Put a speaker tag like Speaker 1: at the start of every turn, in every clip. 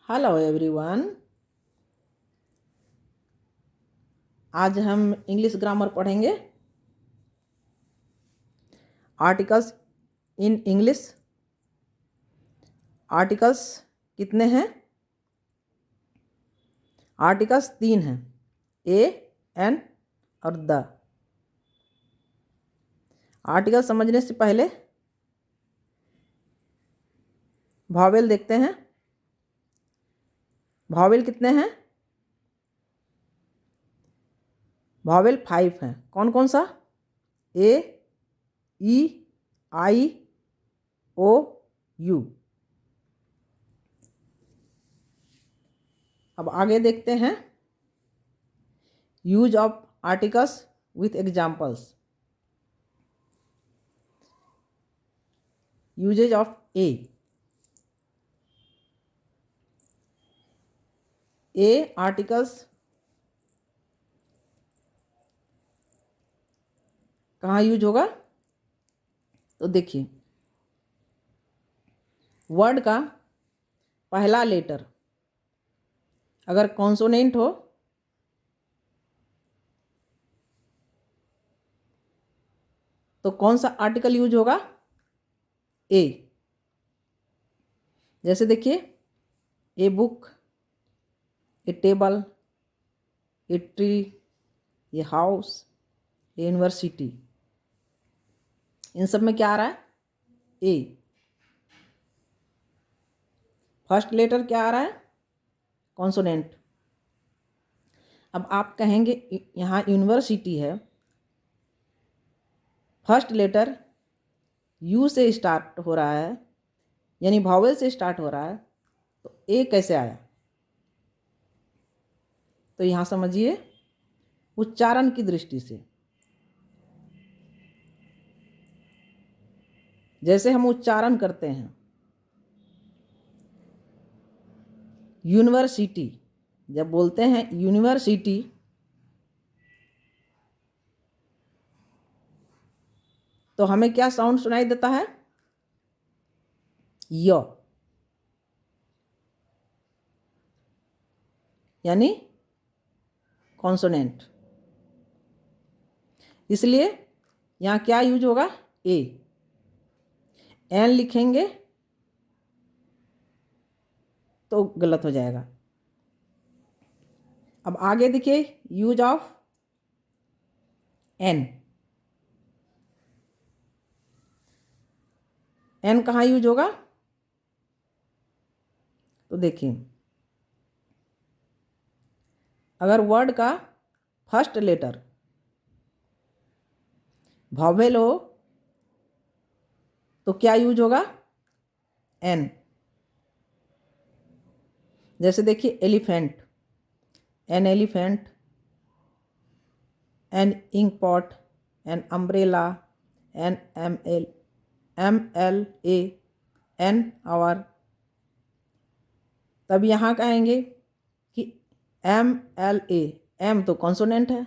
Speaker 1: Hello everyone. आज हम English grammar पढ़ेंगे। Articles in English. आर्टिकल्स कितने हैं? आर्टिकल्स 3 हैं, ए, एन और द। आर्टिकल समझने से पहले वॉवेल देखते हैं। वॉवेल कितने हैं? वॉवेल 5 हैं। कौन कौन सा? A, E, I, O, U. अब आगे देखते हैं use of articles with examples. Usages of a. Articles कहाँ यूज होगा? तो देखिए, वर्ड का पहला लेटर अगर कॉन्सोनेंट हो तो कौन सा आर्टिकल यूज होगा? ए। जैसे देखिए, a book, a table, a tree, a house, a university. इन सब में क्या आ रहा है? ए। फर्स्ट लेटर क्या आ रहा है? कॉन्सोनेंट। अब आप कहेंगे यहाँ यूनिवर्सिटी है, फर्स्ट लेटर यू से स्टार्ट हो रहा है, यानी वॉवेल से स्टार्ट हो रहा है, तो ए कैसे आया? तो यहाँ समझिए उच्चारण की दृष्टि से। जैसे हम उच्चारण करते हैं यूनिवर्सिटी, जब बोलते हैं यूनिवर्सिटी तो हमें क्या साउंड सुनाई देता है? य, यानी कॉन्सोनेंट। इसलिए यहाँ क्या यूज होगा? ए। एन लिखेंगे तो गलत हो जाएगा। अब आगे देखिए, यूज ऑफ एन। एन कहाँ यूज होगा? तो देखिए, अगर वर्ड का फर्स्ट लेटर वॉवेल हो तो क्या यूज होगा? एन। जैसे देखिए, elephant, an elephant, an ink pot, an umbrella, an M L A, an hour. तब यहाँ कहेंगे कि एम एल ए। एम तो कॉन्सोनेंट है,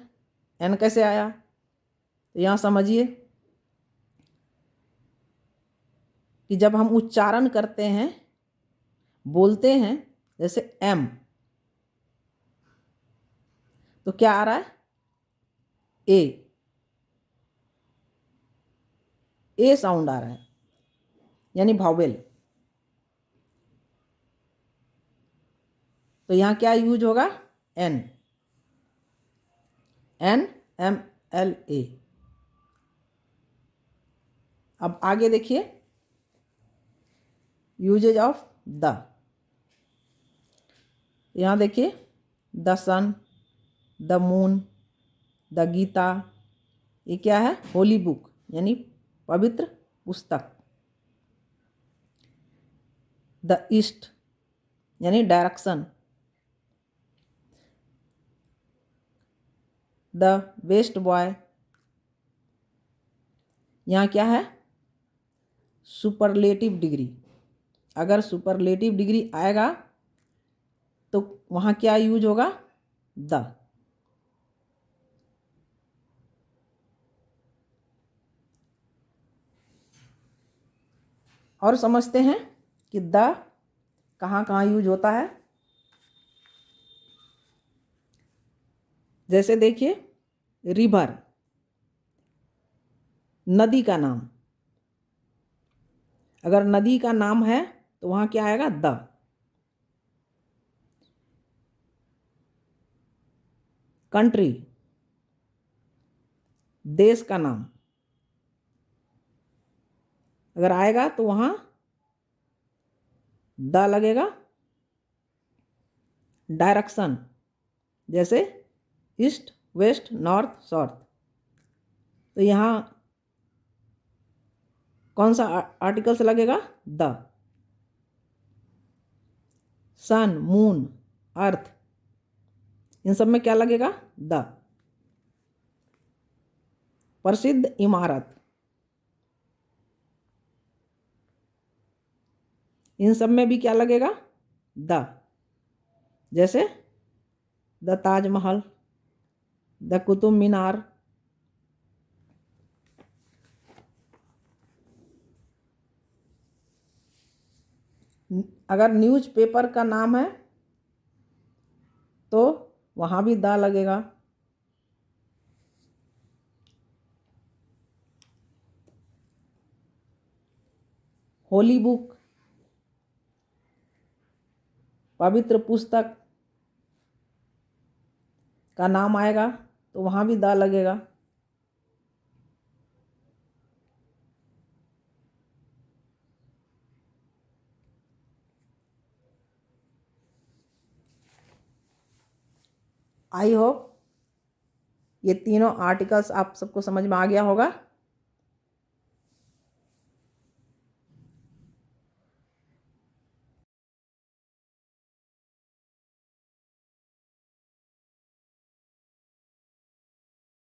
Speaker 1: एन कैसे आया? तो यहाँ समझिए कि जब हम उच्चारण करते हैं, बोलते हैं, जैसे एम, तो क्या आ रहा है? ए। ए साउंड आ रहा है, यानी वॉवेल। तो यहाँ क्या यूज होगा? An. An M L A. अब आगे देखिए, यूजेज ऑफ द। यहाँ देखिए, the sun, the moon, the Gita. ये क्या है? होली बुक, यानी पवित्र पुस्तक। द ईस्ट, यानी डायरेक्शन। द बेस्ट बॉय, यहाँ क्या है? Superlative degree. अगर सुपरलेटिव डिग्री आएगा तो वहाँ क्या यूज होगा? द। और समझते हैं कि द कहाँ कहाँ यूज होता है। जैसे देखिए, रिवर, नदी का नाम। अगर नदी का नाम है तो वहां क्या आएगा? द। कंट्री, देश का नाम, अगर आएगा तो वहां द लगेगा। डायरेक्शन, जैसे ईस्ट, वेस्ट, नॉर्थ, साउथ, तो यहाँ कौन सा आर्टिकल से लगेगा? द। सन, मून, अर्थ, इन सब में क्या लगेगा? द। प्रसिद्ध इमारत, इन सब में भी क्या लगेगा? द। जैसे द ताजमहल, द कुतुब मीनार। अगर न्यूज़पेपर का नाम है तो वहां भी द लगेगा। होली बुक, पवित्र पुस्तक का नाम आएगा तो वहां भी द लगेगा। आई होप ये तीनों आर्टिकल्स आप सबको समझ में आ गया होगा।